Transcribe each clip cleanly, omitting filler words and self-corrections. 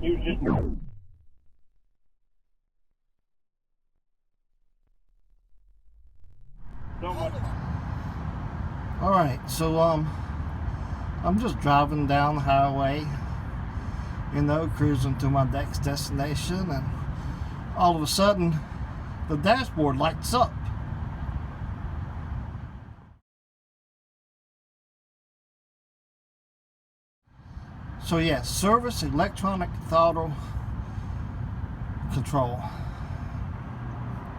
he was just so much. All right, so I'm just driving down the highway, cruising to my next destination, and all of a sudden the dashboard lights up. So yeah, service electronic throttle control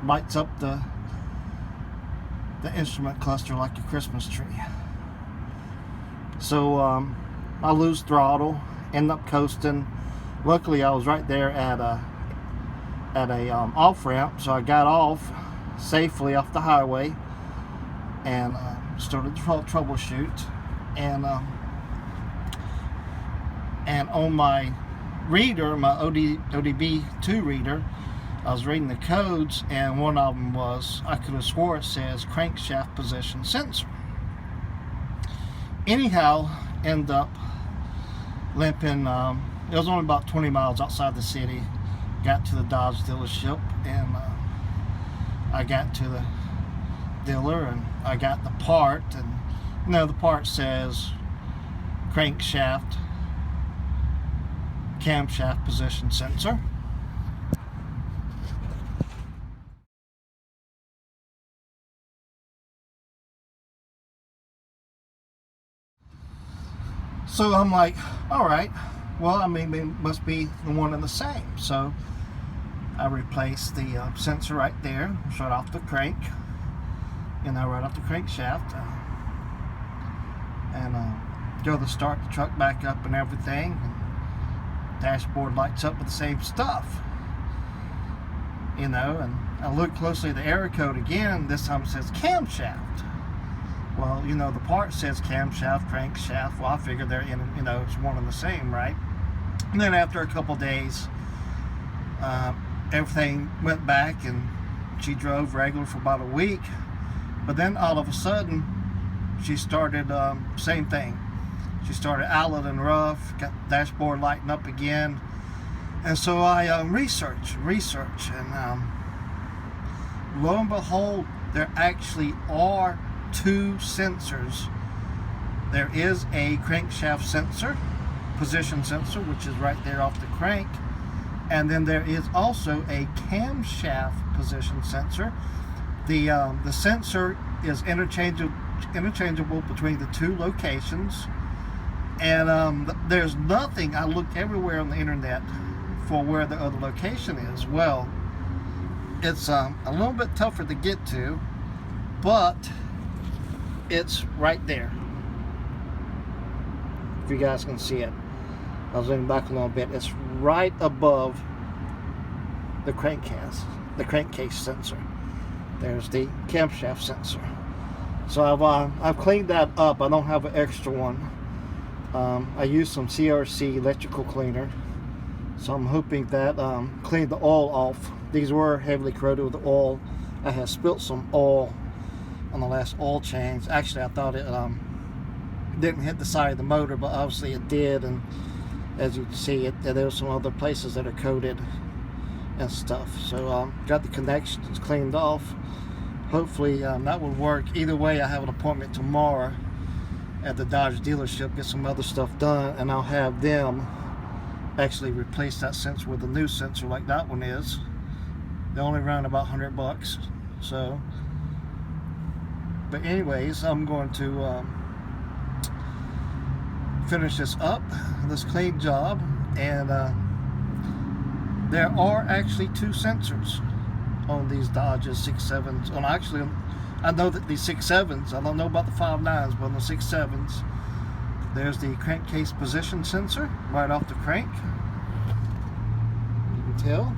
lights up the instrument cluster like a Christmas tree. So I lose throttle, end up coasting. Luckily, I was right there at a off ramp, so I got off safely off the highway and started to troubleshoot. And on my reader, my ODB2 reader, I was reading the codes, and one of them was, I could have swore it says crankshaft position sensor. Anyhow, end up limping. It was only about 20 miles outside the city. Got to the Dodge dealership, and I got to the dealer, and I got the part, and the part says crankshaft camshaft position sensor. So I'm like, all right, well, I mean, it must be the one and the same. So I replaced the sensor right there, shut off the crank, right off the crankshaft, and go to start the truck back up and everything. And dashboard lights up with the same stuff, and I look closely at the error code again. This time it says camshaft. Well, the part says camshaft, crankshaft. Well, I figured they're it's one and the same, right? And then after a couple days, everything went back, and she drove regular for about a week. But then all of a sudden, she started same thing. She started outlet and rough, got the dashboard lighting up again. And so I research, and lo and behold, there actually are two sensors. There is a crankshaft sensor, position sensor, which is right there off the crank. And then there is also a camshaft position sensor. The sensor is interchangeable between the two locations. And there's nothing, I looked everywhere on the internet for where the other location is. Well, it's a little bit tougher to get to, but it's right there. If you guys can see it. I'll zoom back a little bit. It's right above the crankcase sensor. There's the camshaft sensor. So I've cleaned that up. I don't have an extra one. I used some CRC electrical cleaner, so I'm hoping that cleaned the oil off. These were heavily corroded with oil. I had spilt some oil on the last oil change. Actually, I thought it didn't hit the side of the motor, but obviously it did. And as you can see, there's some other places that are coated and stuff. So got the connections cleaned off. Hopefully that will work. Either way, I have an appointment tomorrow at the Dodge dealership, get some other stuff done, and I'll have them actually replace that sensor with a new sensor like that one is. They only run about $100. So, but anyways, I'm going to finish this up, this clean job, and there are actually two sensors on these Dodges 6.7s. Well, actually, I know that these 6.7s, I don't know about the 5.9s, but on the 6.7s, there's the crankcase position sensor right off the crank. You can tell.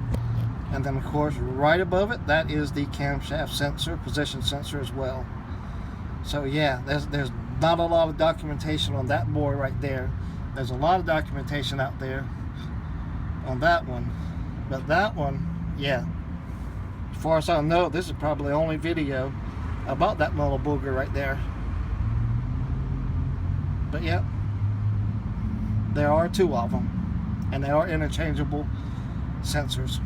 And then, of course, right above it, that is the camshaft sensor, position sensor as well. So, yeah, there's not a lot of documentation on that board right there. There's a lot of documentation out there on that one. But that one, yeah, as far as I know, this is probably the only video about that little booger right there. But yeah, there are two of them. and they are interchangeable sensors.